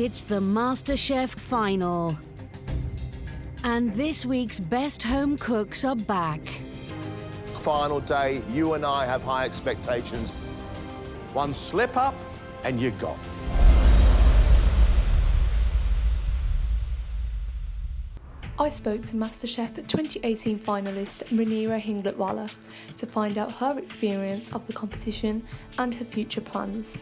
It's the MasterChef final. And this week's best home cooks are back. Final day, you and I have high expectations. One slip up and you're gone. I spoke to MasterChef 2018 finalist Moonira Hinglotwala to find out her experience of the competition and her future plans.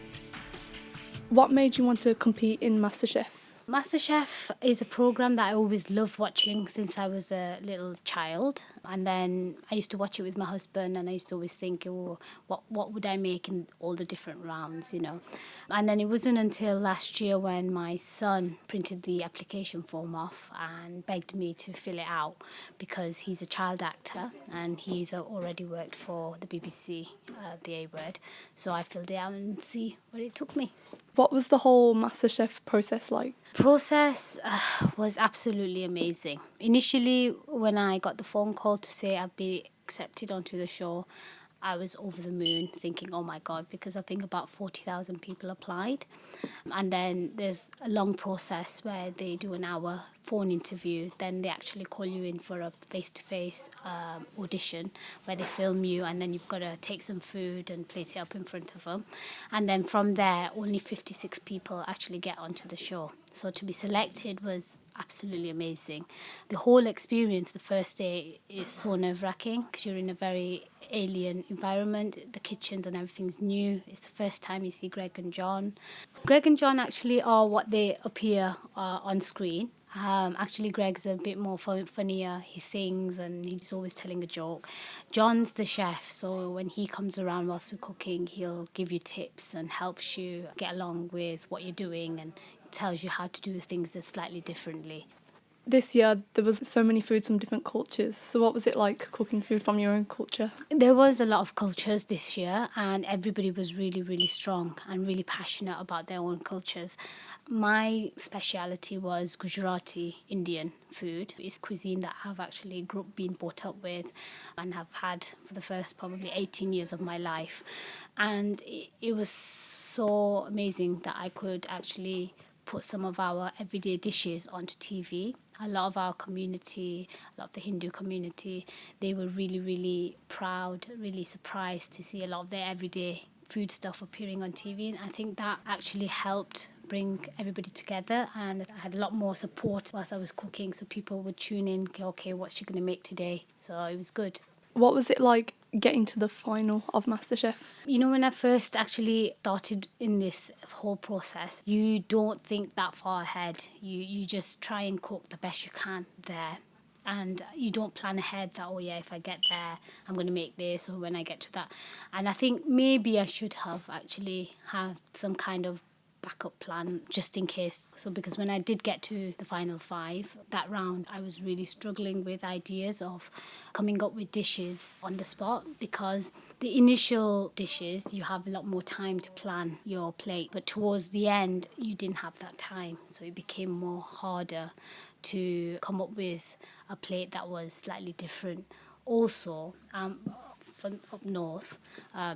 What made you want to compete in MasterChef? MasterChef is a programme that I always loved watching since I was a little child. And then I used to watch it with my husband, and I used to always think, oh, what would I make in all the different rounds, you know. And then it wasn't until last year when my son printed the application form off and begged me to fill it out because he's a child actor and he's already worked for the BBC, the A Word. So I filled it out and see where it took me. What was the whole MasterChef process like? Process was absolutely amazing. Initially, when I got the phone call to say I'd be accepted onto the show, I was over the moon thinking, oh my God, because I think about 40,000 people applied. And then there's a long process where they do an hour phone interview. Then they actually call you in for a face-to-face audition where they film you, and then you've got to take some food and plate it up in front of them. And then from there, only 56 people actually get onto the show. So to be selected was absolutely amazing. The whole experience, the first day, is so nerve-wracking because you're in a very alien environment. The kitchens and everything's new. It's the first time you see Greg and John. Greg and John actually are what they appear on screen. Actually, Greg's a bit more funnier. He sings and he's always telling a joke. John's the chef, so when he comes around whilst we're cooking, he'll give you tips and helps you get along with what you're doing and tells you how to do things slightly differently. This year, there was so many foods from different cultures. So what was it like cooking food from your own culture? There was a lot of cultures this year, and everybody was really, really strong and really passionate about their own cultures. My speciality was Gujarati Indian food. It's cuisine that I've actually been brought up with and have had for the first probably 18 years of my life. And it was so amazing that I could actually put some of our everyday dishes onto TV. A lot of our community, a lot of the Hindu community, they were really, really proud, really surprised to see a lot of their everyday food stuff appearing on TV. And I think that actually helped bring everybody together, and I had a lot more support whilst I was cooking, so people would tune in, okay, what's she going to make today? So it was good. What was it like getting to the final of MasterChef? You know, when I first actually started in this whole process, you don't think that far ahead. You just try and cook the best you can there. And you don't plan ahead that, oh yeah, if I get there, I'm going to make this, or when I get to that. And I think maybe I should have actually had some kind of backup plan just in case. So because when I did get to the final 5, that round, I was really struggling with ideas of coming up with dishes on the spot, because the initial dishes, you have a lot more time to plan your plate, but towards the end, you didn't have that time. So it became more harder to come up with a plate that was slightly different. Also, from up north,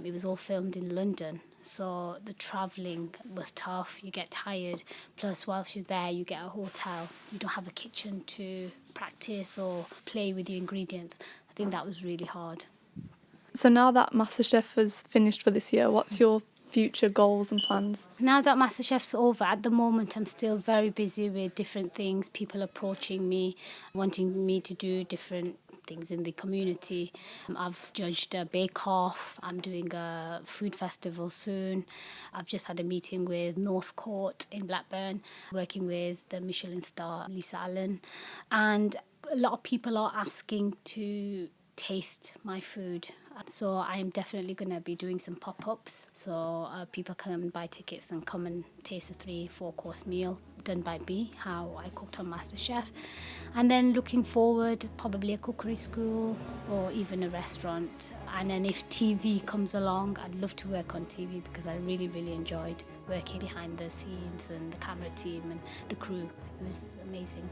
it was all filmed in London. So the travelling was tough, you get tired, plus whilst you're there you get a hotel, you don't have a kitchen to practice or play with your ingredients. I think that was really hard. So now that MasterChef has finished for this year, what's your future goals and plans? Now that MasterChef's over, at the moment I'm still very busy with different things, people approaching me, wanting me to do different things in the community. I've judged a bake-off, I'm doing a food festival soon. I've just had a meeting with North Court in Blackburn, working with the Michelin star Lisa Allen. And a lot of people are asking to taste my food. So I'm definitely going to be doing some pop-ups. So people can buy tickets and come and taste a 3-4 course meal done by me, how I cooked on MasterChef. And then looking forward, probably a cookery school or even a restaurant. And then if TV comes along, I'd love to work on TV because I really, really enjoyed working behind the scenes and the camera team and the crew. It was amazing.